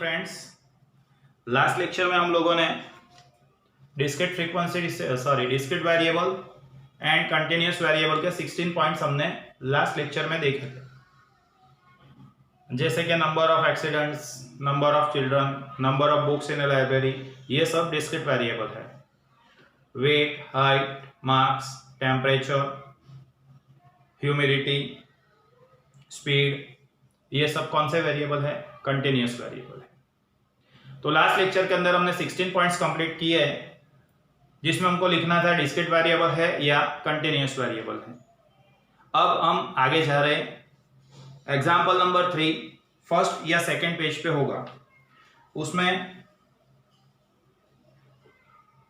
Friends, last lecture में हम लोगों ने discrete discrete variable and continuous variable के 16 पॉइंट्स हमने लास्ट लेक्चर में देखे थे, जैसे कि number of accidents, number of children, number of books in a library, ये सब डिस्क्रीट वेरिएबल है। Weight, height, marks, temperature, humidity, speed, ये सब कौन से वेरिएबल है? कंटिन्यूअस वेरिएबल है। तो लास्ट लेक्चर के अंदर हमने 16 पॉइंट्स कंप्लीट किए हैं, जिसमें हमको लिखना था डिस्क्रीट वेरिएबल है या कंटिन्यूअस वेरिएबल है। अब हम आगे जा रहे हैं। एग्जाम्पल नंबर 3 फर्स्ट या सेकंड पेज पे होगा, उसमें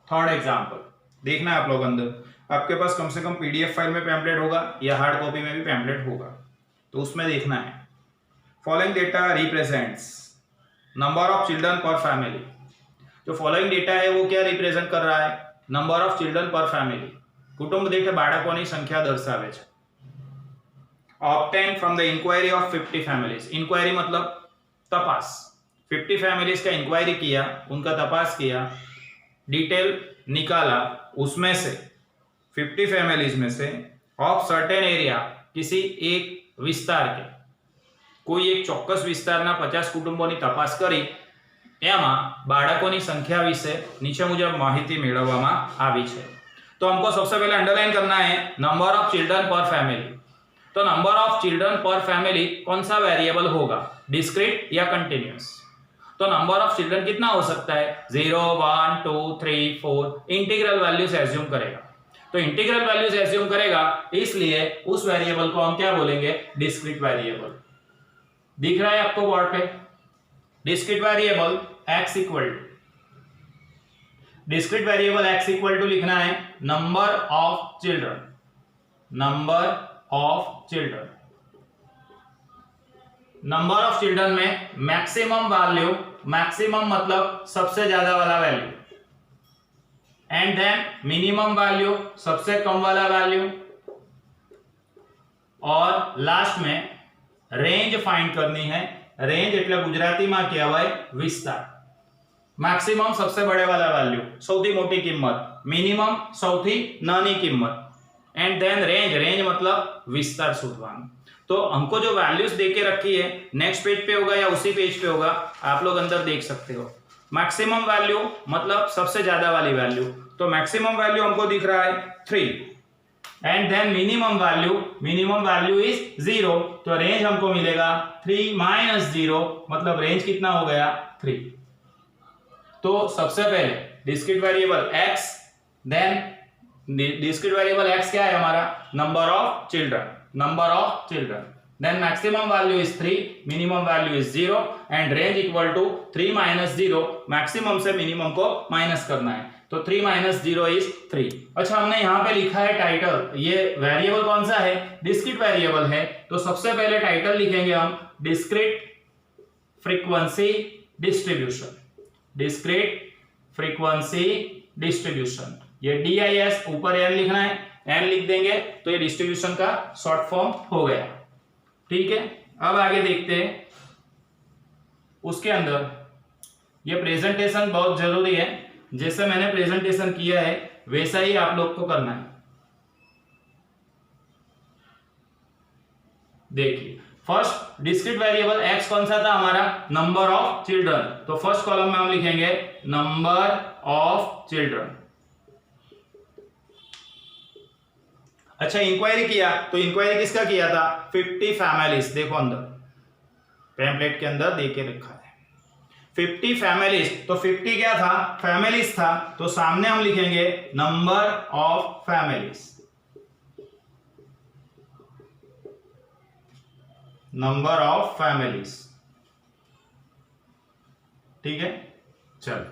थर्ड एग्जाम्पल देखना है आप लोग। अंदर आपके पास कम से कम पीडीएफ फाइल में पैम्पलेट होगा या हार्ड कॉपी में भी पैम्पलेट होगा, तो उसमें देखना है। Following data represents number of children per family. जो फॉलोइंग डेटा है वो क्या रिप्रेजेंट कर रहा है? Number of children per family, कुटुंब દીઠ બાળકોની સંખ્યા દર્શાવે છે। Obtain from the inquiry of 50 families. Inquiry मतलब तपास। 50 फैमिलीज का इंक्वायरी किया, उनका तपास किया, डिटेल निकाला, उसमें से 50 फैमिलीज में से ऑफ सर्टेन एरिया, किसी एक विस्तार के કોઈ એક ચોક્કસ વિસ્તારના 50 કુટુંબોની તપાસ કરી એમાં બાળકોની સંખ્યા વિશે નીચે મુજબ માહિતી મેળવવામાં આવી છે। તો हमको सबसे पहले अंडरलाइन करना है number of children per family. तो number of children per family कौन सा वेरिएबल होगा, डिस्क्रीट या कंटिन्यूअस? तो नंबर ऑफ चिल्ड्रन कितना हो सकता है? 0, 1, 2, 3, 4 इंटीग्रल वैल्यूज एज्यूम करेगा। तो इंटीग्रल वैल्यूज एज्यूम करेगा, इसलिए उस वेरिएबल को हम क्या बोलेंगे? Discrete variable. दिख रहा है आपको बोर्ड पे? Discrete variable x equal to, discrete variable x equal to लिखना है number of children. Number of children, number of children में मैक्सिमम वैल्यू, मैक्सिमम मतलब सबसे ज्यादा वाला value, and then minimum value, सबसे कम वाला वैल्यू, और लास्ट में रेंज फाइंड करनी है। रेंज એટલે ગુજરાતીમાં કહેવાય વિસ્તાર। मैक्सिमम सबसे बड़े वाला वैल्यू, સૌથી મોટી કિંમત, મિનિમમ સૌથી નાની કિંમत, एंड देन रेंज, रेंज मतलब विस्तार शोधवाना। तो हमको जो वैल्यूज देके रखी है, नेक्स्ट पेज पे होगा या उसी पेज पे होगा, आप लोग अंदर देख सकते हो। मैक्सिमम वैल्यू मतलब सबसे ज्यादा वाली वैल्यू, तो मैक्सिमम वैल्यू हमको दिख रहा है 3, and then minimum value is 0, तो रेंज हमको मिलेगा 3 माइनस 0, मतलब रेंज कितना हो गया? 3। तो सबसे पहले discrete variable x, then discrete variable x क्या है हमारा? Number of children, number of children, then maximum value is 3, minimum value is 0, and range equal to 3 minus 0, maximum से मिनिमम को माइनस करना है, तो 3 माइनस 0 इज 3। अच्छा, हमने यहाँ पे लिखा है टाइटल, ये वेरिएबल कौन सा है? डिस्क्रीट वेरिएबल है, तो सबसे पहले टाइटल लिखेंगे हम discrete frequency distribution. Discrete frequency distribution, ये DIS ऊपर n लिखना है, n लिख देंगे तो ये डिस्ट्रीब्यूशन का शॉर्ट फॉर्म हो गया। ठीक है, अब आगे देखते हैं। उसके अंदर ये प्रेजेंटेशन बहुत जरूरी है, जैसे मैंने प्रेजेंटेशन किया है वैसा ही आप लोग को करना है। देखिए, फर्स्ट डिस्क्रीट वेरिएबल x कौन सा था हमारा? नंबर ऑफ चिल्ड्रन, तो फर्स्ट कॉलम में हम लिखेंगे नंबर ऑफ चिल्ड्रन। अच्छा, इंक्वायरी किया, तो इंक्वायरी किसका किया था? 50 फैमिलीज। देखो अंदर पैम्पलेट के अंदर देके रखा है 50 फैमिलीज, तो 50 क्या था? फैमिलीज था, तो सामने हम लिखेंगे number of families. Number of families, ठीक है। चलो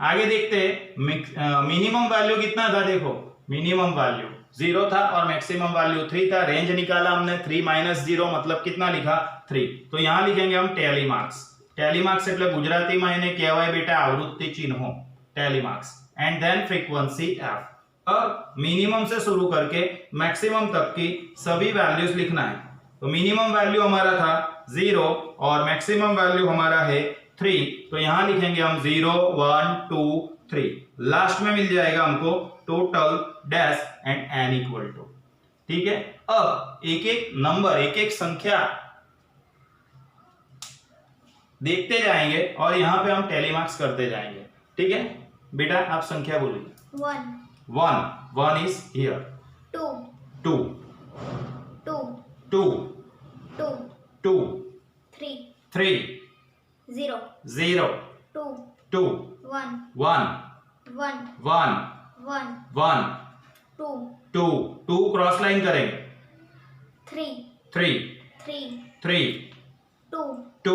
आगे देखते हैं। मिनिमम वैल्यू कितना था? देखो, मिनिमम वैल्यू 0 था और मैक्सिमम वैल्यू 3 था। रेंज निकाला हमने 3 माइनस 0, मतलब कितना लिखा? 3। तो यहां लिखेंगे हम टेली मार्क्स। टेली मार्क्स એટલે ગુજરાતીમાં એને કહેવાય બેટા આવૃત્તિ ચિહ્નો, tally marks, and then frequency f। अब मिनिमम से शुरू करके मैक्सिमम तक की सभी वैल्यूज लिखना है। तो मिनिमम वैल्यू हमारा था 0 और मैक्सिमम वैल्यू हमारा है 3, तो यहां लिखेंगे हम 0 1 2 3, लास्ट में मिल जाएगा हमको total dash and n equal to. ठीक है, अब एक एक नंबर एक एक संख्या देखते जाएंगे और यहां पे हम टैली मार्क्स करते जाएंगे। ठीक है बेटा, आप संख्या बोलिए। 1 इज हियर, 2 2 2 2 3 0 2 1 2 क्रॉस लाइन करेंगे, 3 2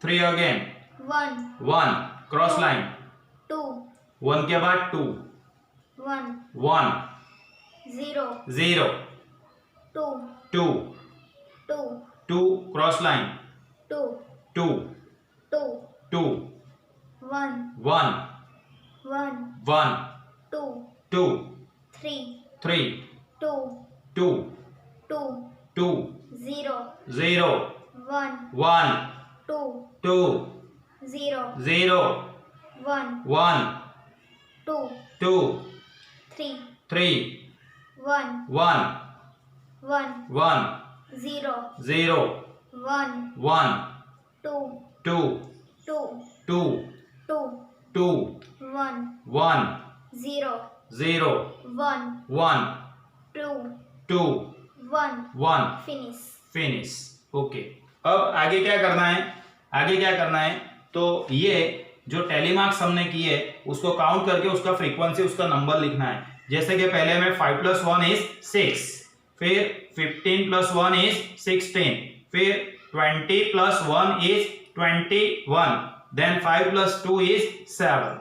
3 अगेन, 1 क्रॉस लाइन, 1 के बाद 2 1 0 2 क्रॉस लाइन, 2 1 2 3 2 0 1 2 0 1 2 3 1 0 1 2 2 1 0 1 2 1 फिनिश। ओके, अब आगे क्या करना है, तो ये जो टैली मार्क्स हमने किए उसको काउंट करके उसका फ्रीक्वेंसी, उसका नंबर लिखना है। जैसे कि पहले में 5 + 1 इज 6, फिर 15 + 1 इज 16, फिर 20 + 1 इज 21, देन 5 + 2 इज 7।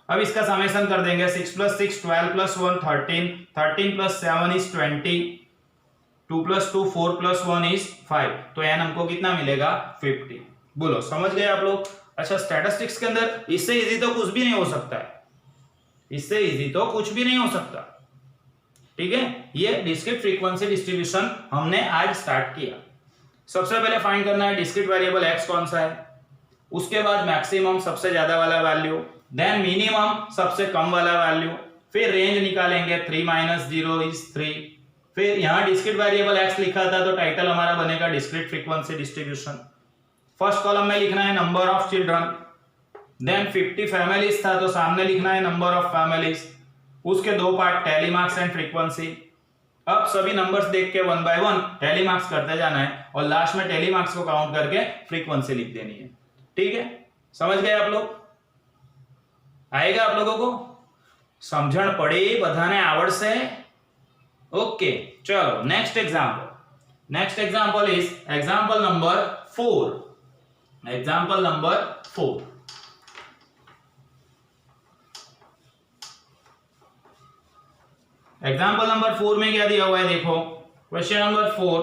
अब इसका समेशन कर देंगे, 6 + 6 12 + 1 13, 13 + 7 इज 20, 2 + 2 4 + 1 इज 5, तो n हमको कितना मिलेगा 50। बोलो समझ गए आप लोग? अच्छा, स्टैटिस्टिक्स के अंदर इससे इजी तो कुछ भी नहीं हो सकता है, इससे इजी तो कुछ भी नहीं हो सकता। ठीक है, ये डिस्क्रीट फ्रीक्वेंसी डिस्ट्रीब्यूशन हमने आज स्टार्ट किया। सबसे पहले फाइंड करना है डिस्क्रीट वेरिएबल x कौन सा है, उसके बाद मैक्सिमम सबसे ज्यादा वाला वैल्यू, देन मिनिमम सबसे कम वाला वैल्यू, फिर रेंज निकालेंगे 3 - 0 इज 3, फिर यहां डिस्क्रीट वेरिएबल x लिखा था तो टाइटल हमारा बनेगा discrete frequency distribution. First column में लिखना है number of children, then 50 families था तो सामने लिखना है नंबर ऑफ फैमिलीज, उसके दो part tally marks and frequency. अब सभी नंबर्स देख के 1 by 1 टैली मार्क्स करते जाना है और लास्ट में टैली मार्क्स को काउंट करके फ्रीक्वेंसी लिख देनी है। ठीक है, समझ गए आप लोग? आएगा आप लोगों को? समझण पड़ी, बधाने आवड़शे? ओके, चलो next example is example number 4। Example number 4, example number 4 में क्या दिया हुआ है देखो, क्वेश्चन नंबर 4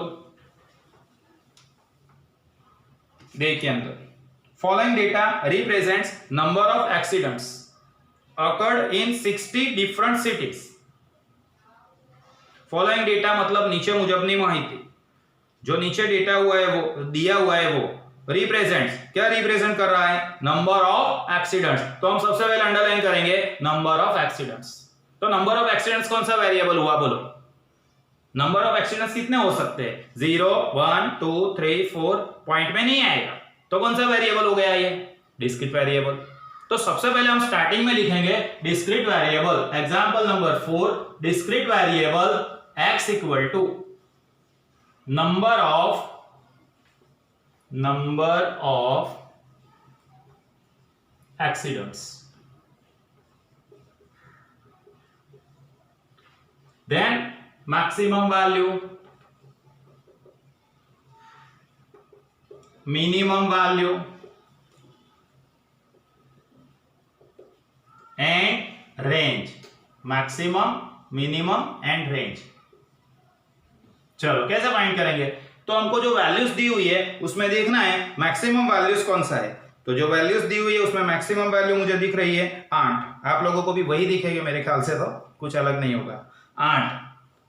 देखिए अंदर, following data represents number of accidents occurred in 60 different cities। Following data मतलब नीचे मुजबनी माहिती, जो नीचे डेटा हुआ है वो दिया हुआ है वो रिप्रेजेंट्स, क्या रिप्रेजेंट कर रहा है? Number of accidents. तो हम सबसे पहले अंडरलाइन करेंगे नंबर ऑफ एक्सीडेंट्स। तो नंबर ऑफ एक्सीडेंट्स कौन सा वेरिएबल हुआ बोलो? नंबर ऑफ एक्सीडेंट्स कितने हो सकते हैं? 0 1 2 3 4, पॉइंट में नहीं आएगा, तो कौन सा वेरिएबल हो गया ये? Discrete variable. तो सबसे पहले हम स्टार्टिंग में लिखेंगे discrete variable, example number 4, discrete variable x equal to number of accidents, then maximum value, minimum value and range, maximum minimum and range. चलो कैसे फाइंड करेंगे? तो हमको जो वैल्यूज दी हुई है उसमें देखना है मैक्सिमम वैल्यूज कौन सा है। तो जो वैल्यूज दी हुई है उसमें मैक्सिमम वैल्यू मुझे दिख रही है 8, आप लोगों को भी वही दिखेगी मेरे ख्याल से, तो कुछ अलग नहीं होगा 8।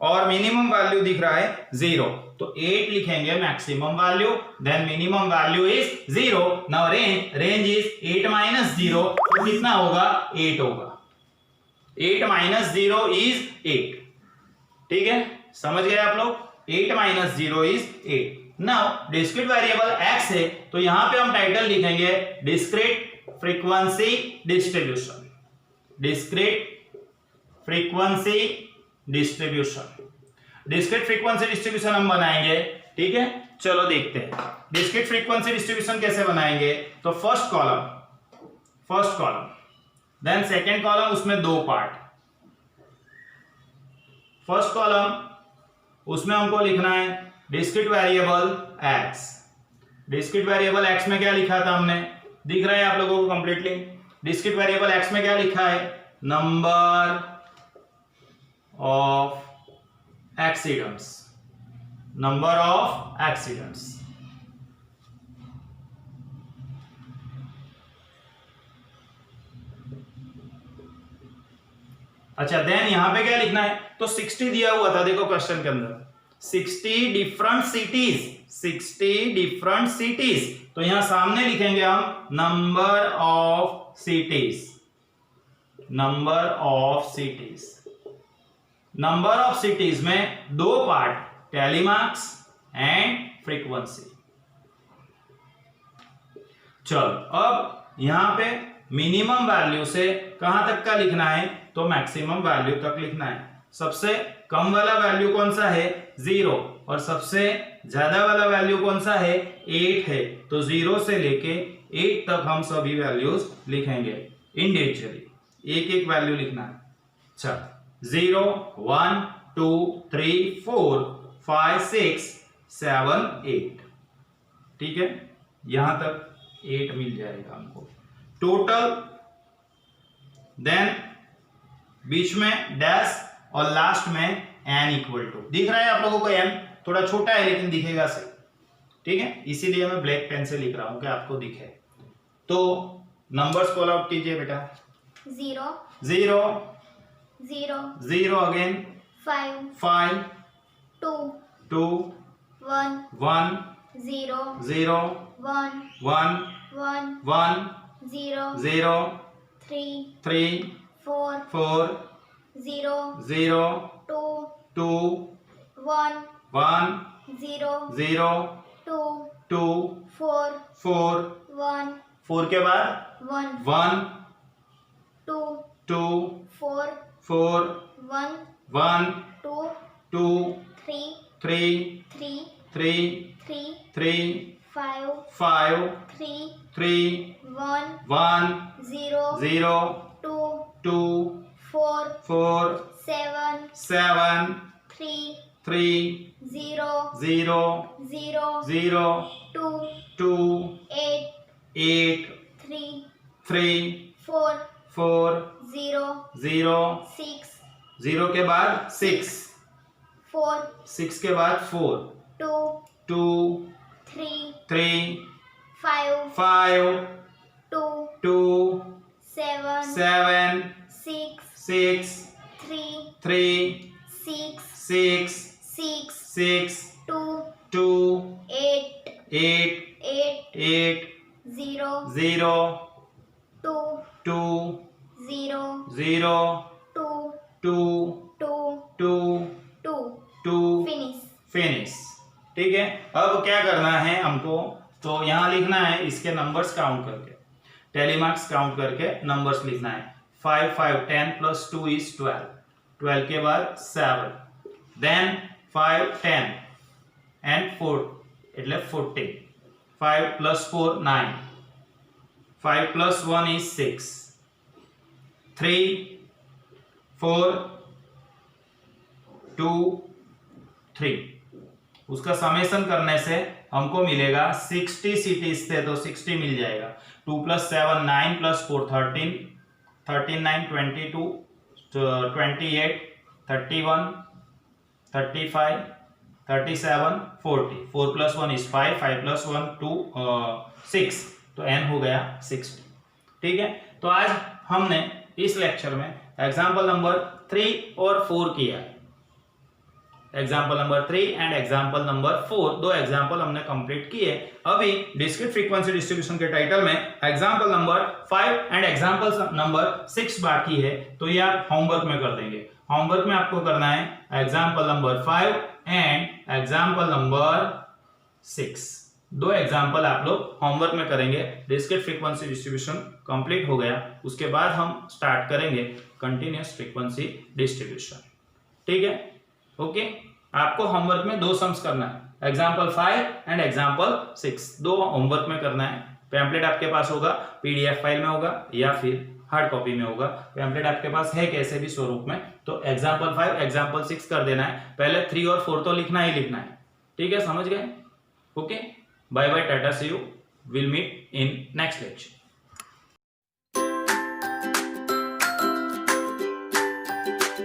और मिनिमम वैल्यू दिख रहा है 0, तो 8 लिखेंगे maximum value, then minimum value is 0। Now range is 8 minus 0, तो कितना होगा? 8 होगा। 8 माइनस 0 इज 8। ठीक है, समझ गए आप लोग? 8 minus 0 is 8। Now discrete variable x है, तो यहां पे हम टाइटल लिखेंगे discrete frequency distribution. Discrete frequency distribution. Discrete frequency distribution हम बनाएंगे। ठीक है, चलो देखते हैं डिस्क्रीट फ्रीक्वेंसी डिस्ट्रीब्यूशन कैसे बनाएंगे। तो first column, then second column, उसमें दो पार्ट। फर्स्ट कॉलम उसमें हमको लिखना है discrete variable x। Discrete variable x में क्या लिखा था हमने, दिख रहा है आप लोगों को कंप्लीटली? डिस्क्रीट वेरिएबल x में क्या लिखा है? Number of accidents. Number of accidents. अच्छा, देन यहां पे क्या लिखना है? तो 60 दिया हुआ था, देखो क्वेश्चन के अंदर 60 डिफरेंट सिटीज। 60 डिफरेंट सिटीज, तो यहां सामने लिखेंगे हम number of cities. Number of cities. Number of cities में दो पार्ट, टेलीमार्क्स एंड फ्रीक्वेंसी। चलो, अब यहां पे मिनिमम वैल्यू से कहां तक का लिखना है? तो मैक्सिमम वैल्यू तक लिखना है। सबसे कम वाला वैल्यू कौन सा है? 0, और सबसे ज्यादा वाला वैल्यू कौन सा है? 8 है। तो 0 से लेके 8 तक हम सभी वैल्यूज लिखेंगे इंडिविजुअली, एक एक वैल्यू लिखना है। अच्छा, 0 1 2 3 4 5 6 7 8। ठीक है, यहां तक 8 मिल जाएगा हमको टोटल। देन बीच में डैश और लास्ट में n इक्वल टू, दिख रहा है आप लोगों को? n थोड़ा छोटा है लेकिन दिखेगा सही। ठीक है, इसीलिए मैं ब्लैक पेन से लिख रहा हूं कि आपको दिखे। तो नंबर्स कॉल आउट कीजिए बेटा। 0 0 0 0 अगेन 5 5 2 2 1 1 0 0 1 1 1 1 0 0 3 3 4 4 0 0 2 2 1 1 0 0 2 2 4 4 1 4 के बाद 1 1 2 2 4 4 1 1 2 2 3 3 3 3 3 3 5 5 3 3 1 1 0 0 2 2 4 4 7 7 3 3 0 0 0 0 2 2 8 8 3 3 4 4 0 0 6 0 के बाद 6 4 6 के बाद 4 2 2 3 3 5 5 2 2 7 7 6 6 3 3 6 6 6 6 2 2 8 8 8 8 0 0 2 2 0 0 2 2 2 2 2 2 फिनिश। फिनिश। ठीक है, अब क्या करना है हमको? तो यहां लिखना है इसके नंबर्स काउंट करके, टेलीमार्क्स काउंट करके नंबर्स लिखना है। 5 5 10 प्लस 2 इज 12, 12 के बाद 7, देन 5 10 एंड 4 એટલે 14, 5 प्लस 4 9, 5 प्लस 1 इज 6, 3 4 2 3। उसका समेशन करने से हमको मिलेगा 60 सिटीज थे तो 60 मिल जाएगा। 2 plus 7 9 plus 4 13, 13 9 22, 28 31 35 37 40, 4 plus 1 is 5, 5 plus 1 2 6, तो n हो गया 60। ठीक है, तो आज हमने इस लेक्चर में एग्जाम्पल नंबर 3 और 4 किया। Example number 3 and example number 4, 2 example हमने कंप्लीट किए। अभी डिस्क्रीट फ्रीक्वेंसी डिस्ट्रीब्यूशन के टाइटल में example number 5 and example number 6 बाकी है, तो ये आप होमवर्क में कर देंगे। होमवर्क में आपको करना है example number 5 and example number 6, 2 example आप लोग होमवर्क में करेंगे। डिस्क्रीट फ्रीक्वेंसी डिस्ट्रीब्यूशन कंप्लीट हो गया, उसके बाद हम स्टार्ट करेंगे कंटिन्यूअस फ्रीक्वेंसी डिस्ट्रीब्यूशन। ठीक है, ओके। आपको होमवर्क में 2 सम्स करना है, एग्जाम्पल 5 एंड एग्जाम्पल 6, 2 होमवर्क में करना है। पैम्पलेट आपके पास होगा, पीडीएफ फाइल में होगा या फिर हार्ड कॉपी में होगा। पैम्पलेट आपके पास है कैसे भी स्वरूप में, तो एग्जाम्पल 5 एग्जाम्पल 6 कर देना है। पहले 3 और 4 तो लिखना ही लिखना है। ठीक है, समझ गए? Okay, bye bye, tata, see you, will meet in next lecture.